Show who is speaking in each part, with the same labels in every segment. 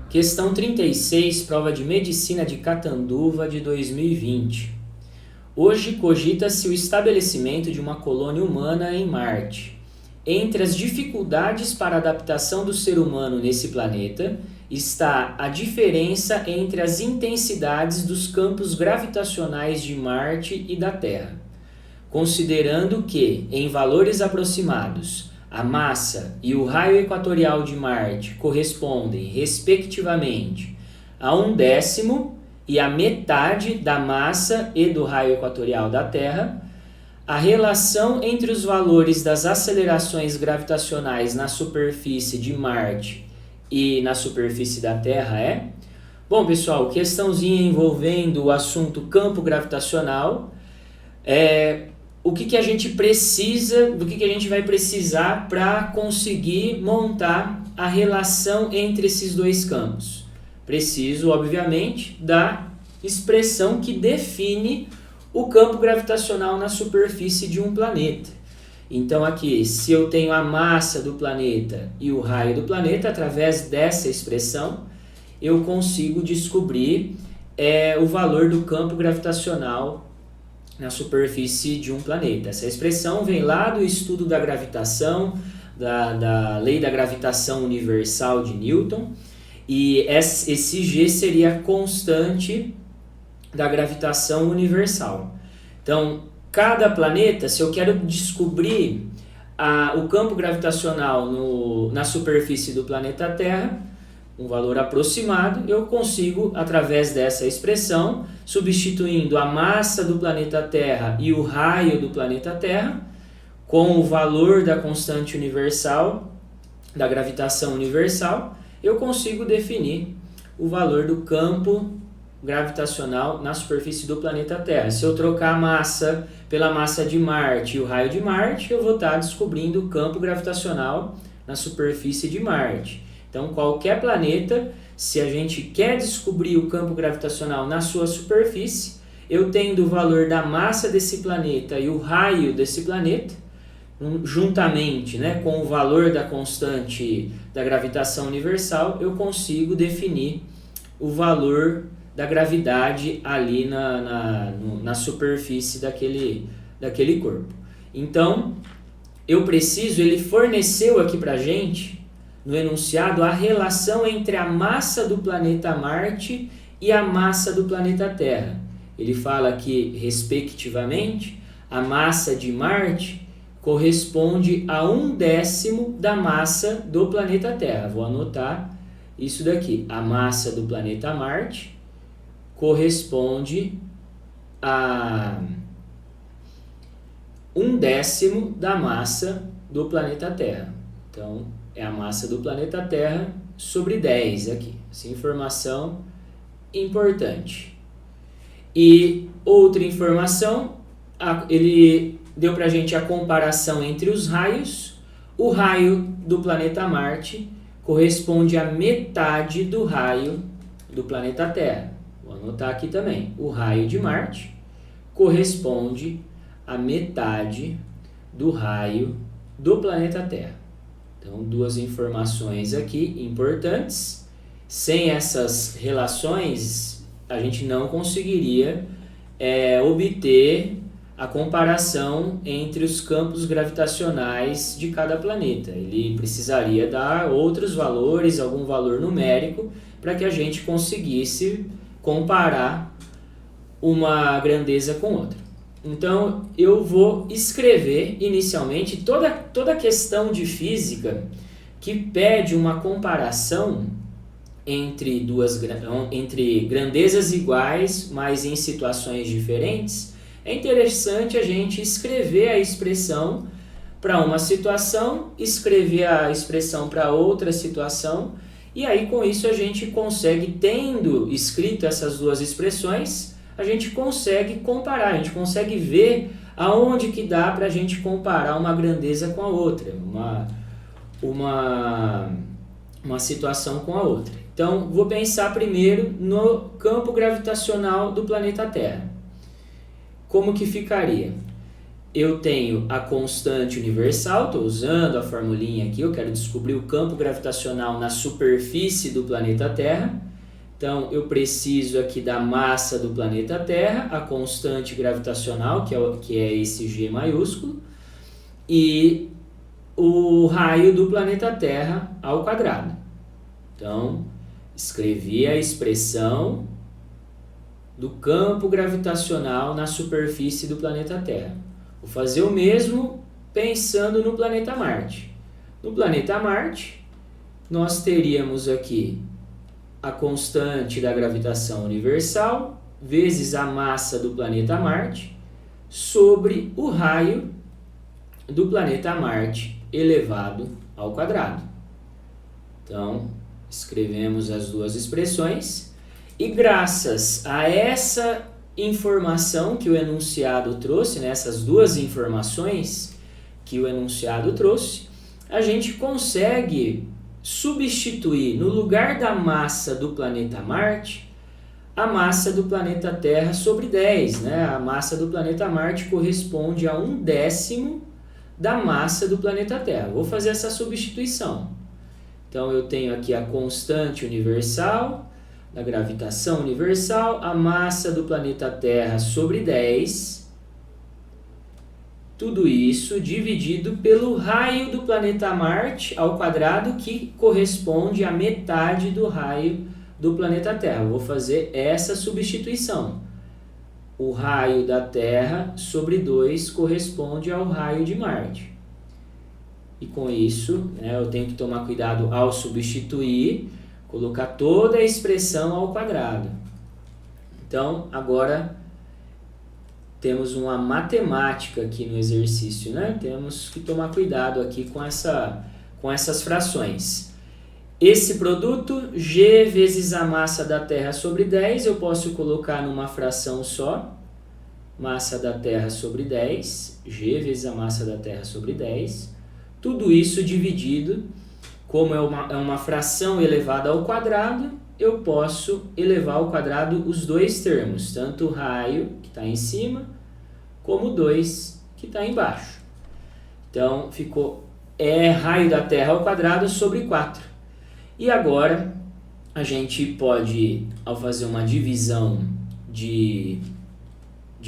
Speaker 1: Questão 36, prova de Medicina de Catanduva de 2020. Hoje cogita-se o estabelecimento de uma colônia humana em Marte. Entre as dificuldades para a adaptação do ser humano nesse planeta está a diferença entre as intensidades dos campos gravitacionais de Marte e da Terra. Considerando que, em valores aproximados, a massa e o raio equatorial de Marte correspondem, respectivamente, a 1/10 e a metade da massa e do raio equatorial da Terra, a relação entre os valores das acelerações gravitacionais na superfície de Marte e na superfície da Terra é... Bom, pessoal, questãozinha envolvendo o assunto campo gravitacional. O que a gente precisa, do que a gente vai precisar para conseguir montar a relação entre esses dois campos? Preciso, obviamente, da expressão que define o campo gravitacional na superfície de um planeta. Então aqui, se eu tenho a massa do planeta e o raio do planeta, através dessa expressão, eu consigo descobrir o valor do campo gravitacional na superfície de um planeta. Essa expressão vem lá do estudo da gravitação, da lei da gravitação universal de Newton, e esse G seria a constante da gravitação universal. Então, cada planeta, se eu quero descobrir o campo gravitacional na superfície do planeta Terra, um valor aproximado, eu consigo, através dessa expressão, substituindo a massa do planeta Terra e o raio do planeta Terra, com o valor da constante universal, da gravitação universal, eu consigo definir o valor do campo gravitacional na superfície do planeta Terra. Se eu trocar a massa pela massa de Marte e o raio de Marte, eu vou estar descobrindo o campo gravitacional na superfície de Marte. Então, qualquer planeta, se a gente quer descobrir o campo gravitacional na sua superfície, eu tendo o valor da massa desse planeta e o raio desse planeta, juntamente, com o valor da constante da gravitação universal, eu consigo definir o valor da gravidade ali na superfície daquele corpo. Então, ele forneceu aqui para a gente, no enunciado, a relação entre a massa do planeta Marte e a massa do planeta Terra. Ele fala que, respectivamente, a massa de Marte corresponde a 1/10 da massa do planeta Terra. Vou anotar isso daqui. A massa do planeta Marte corresponde a 1/10 da massa do planeta Terra. Então, é a massa do planeta Terra sobre 10 aqui. Essa informação importante. E outra informação, ele deu para a gente a comparação entre os raios. O raio do planeta Marte corresponde a metade do raio do planeta Terra. Vou anotar aqui também. O raio de Marte corresponde a metade do raio do planeta Terra. Então, duas informações aqui importantes. Sem essas relações, a gente não conseguiria obter a comparação entre os campos gravitacionais de cada planeta. Ele precisaria dar outros valores, algum valor numérico, para que a gente conseguisse comparar uma grandeza com outra. Então, eu vou escrever inicialmente toda a questão de física que pede uma comparação entre grandezas iguais, mas em situações diferentes. É interessante a gente escrever a expressão para uma situação, escrever a expressão para outra situação, e aí com isso a gente consegue, tendo escrito essas duas expressões, a gente consegue comparar, a gente consegue ver aonde que dá para a gente comparar uma grandeza com a outra, uma situação com a outra. Então, vou pensar primeiro no campo gravitacional do planeta Terra. Como que ficaria? eu tenho a constante universal, estou usando a formulinha aqui, eu quero descobrir o campo gravitacional na superfície do planeta Terra. Então, eu preciso aqui da massa do planeta Terra, a constante gravitacional, que é esse G maiúsculo, e o raio do planeta Terra ao quadrado. Então, escrevi a expressão do campo gravitacional na superfície do planeta Terra. Vou fazer o mesmo pensando no planeta Marte. No planeta Marte, nós teríamos aqui a constante da gravitação universal vezes a massa do planeta Marte sobre o raio do planeta Marte elevado ao quadrado. Então, escrevemos as duas expressões e graças a essa informação que o enunciado trouxe, né, essas duas informações que o enunciado trouxe, a gente consegue substituir no lugar da massa do planeta Marte a massa do planeta Terra sobre 10, né? A massa do planeta Marte corresponde a 1/10 da massa do planeta Terra. Vou fazer essa substituição. Então eu tenho aqui a constante universal da gravitação universal, a massa do planeta Terra sobre 10. Tudo isso dividido pelo raio do planeta Marte ao quadrado, que corresponde à metade do raio do planeta Terra. Eu vou fazer essa substituição. O raio da Terra sobre 2 corresponde ao raio de Marte. E com isso, né, eu tenho que tomar cuidado ao substituir, colocar toda a expressão ao quadrado. Então, agora temos uma matemática aqui no exercício, né? Temos que tomar cuidado aqui com essas frações. Esse produto, G vezes a massa da Terra sobre 10, eu posso colocar numa fração só. Massa da Terra sobre 10, G vezes a massa da Terra sobre 10. Tudo isso dividido, como é uma fração elevada ao quadrado, eu posso elevar ao quadrado os dois termos, tanto o raio, que está em cima, como o 2, que está embaixo. Então, ficou raio da Terra ao quadrado sobre 4. E agora, a gente pode, ao fazer uma divisão de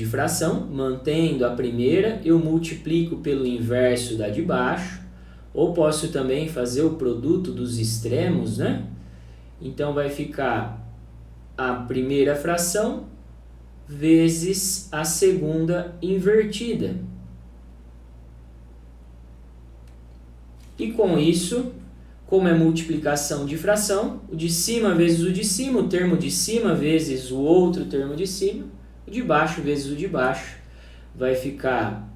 Speaker 1: fração, mantendo a primeira, eu multiplico pelo inverso da de baixo, ou posso também fazer o produto dos extremos, né? Então, vai ficar a primeira fração vezes a segunda invertida. E com isso, como é multiplicação de fração, o de cima vezes o de cima, o termo de cima vezes o outro termo de cima, o de baixo vezes o de baixo, vai ficar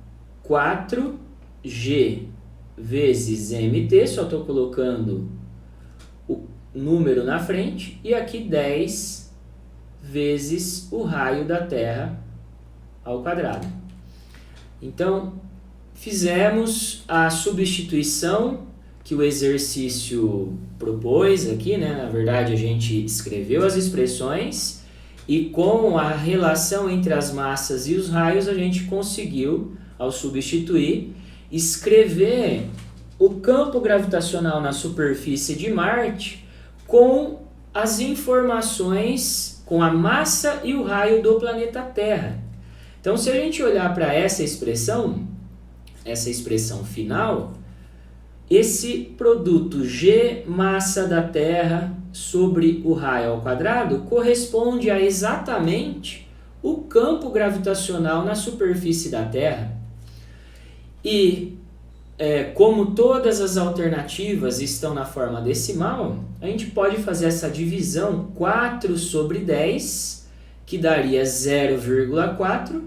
Speaker 1: 4G vezes MT, só estou colocando o número na frente, e aqui 10 vezes o raio da Terra ao quadrado. Então, fizemos a substituição que o exercício propôs aqui, né? Na verdade, a gente escreveu as expressões e com a relação entre as massas e os raios, a gente conseguiu, ao substituir, escrever o campo gravitacional na superfície de Marte com as informações, com a massa e o raio do planeta Terra. Então, se a gente olhar para essa expressão final, esse produto G massa da Terra sobre o raio ao quadrado corresponde a exatamente o campo gravitacional na superfície da Terra. E como todas as alternativas estão na forma decimal, a gente pode fazer essa divisão 4 sobre 10, que daria 0,4,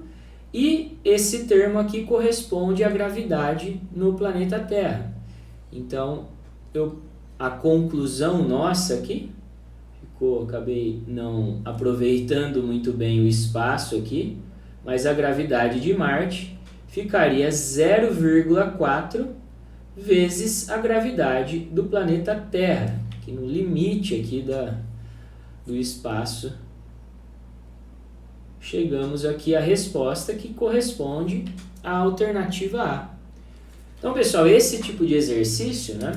Speaker 1: e esse termo aqui corresponde à gravidade no planeta Terra. Então, a conclusão nossa aqui, acabei não aproveitando muito bem o espaço aqui, mas a gravidade de Marte ficaria 0,4 vezes a gravidade do planeta Terra, que no limite aqui do espaço, chegamos aqui à resposta que corresponde a alternativa A. Então, pessoal, esse tipo de exercício, né,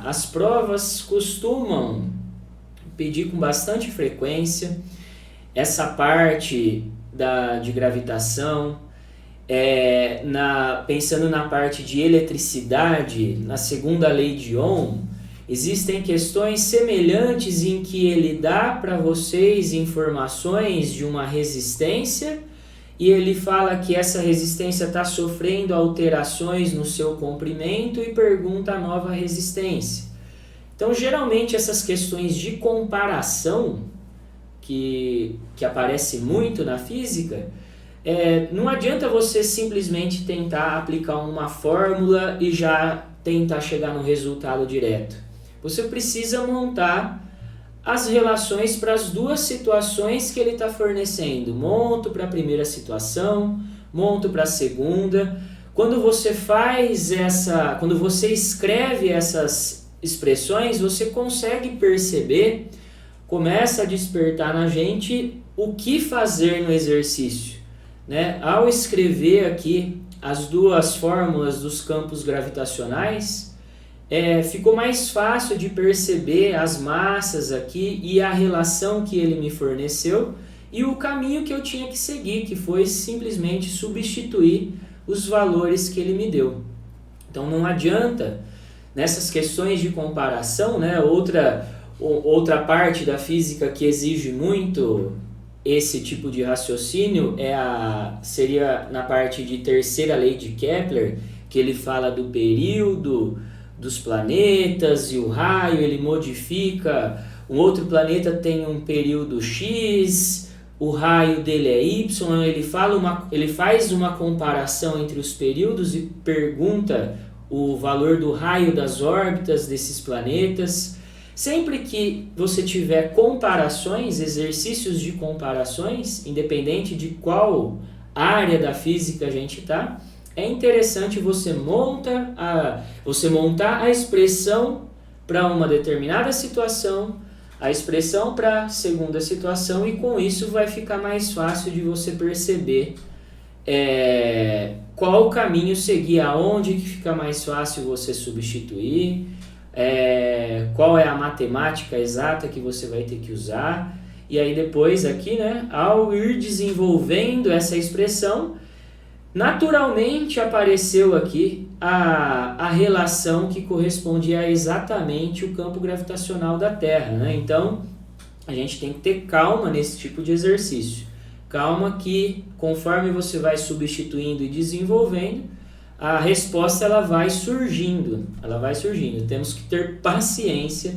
Speaker 1: as provas costumam pedir com bastante frequência essa parte de gravitação, pensando na parte de eletricidade, na segunda lei de Ohm, existem questões semelhantes em que ele dá para vocês informações de uma resistência e ele fala que essa resistência está sofrendo alterações no seu comprimento e pergunta a nova resistência. Então, geralmente, essas questões de comparação, que aparece muito na física, não adianta você simplesmente tentar aplicar uma fórmula e já tentar chegar no resultado direto. Você precisa montar as relações para as duas situações que ele está fornecendo. Monto para a primeira situação, monto para a segunda. Quando você quando você escreve essas expressões, você consegue perceber, começa a despertar na gente o que fazer no exercício, né? Ao escrever aqui as duas fórmulas dos campos gravitacionais, ficou mais fácil de perceber as massas aqui e a relação que ele me forneceu e o caminho que eu tinha que seguir, que foi simplesmente substituir os valores que ele me deu. Então não adianta, nessas questões de comparação, né, outra parte da física que exige muito esse tipo de raciocínio seria na parte de terceira lei de Kepler, que ele fala do período dos planetas e o raio, ele modifica, um outro planeta tem um período X, o raio dele é Y, ele faz uma comparação entre os períodos e pergunta o valor do raio das órbitas desses planetas. Sempre que você tiver comparações, exercícios de comparações, independente de qual área da física a gente está, é interessante você montar a expressão para uma determinada situação, a expressão para a segunda situação, e com isso vai ficar mais fácil de você perceber qual caminho seguir, aonde que fica mais fácil você substituir, qual é a matemática exata que você vai ter que usar. E aí depois aqui, né, ao ir desenvolvendo essa expressão, naturalmente apareceu aqui a relação que corresponde a exatamente o campo gravitacional da Terra, né? Então, a gente tem que ter calma nesse tipo de exercício. Calma que, conforme você vai substituindo e desenvolvendo, a resposta ela vai surgindo. Temos que ter paciência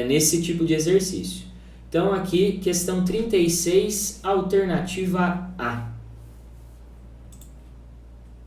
Speaker 1: nesse tipo de exercício. Então, aqui, questão 36, alternativa A.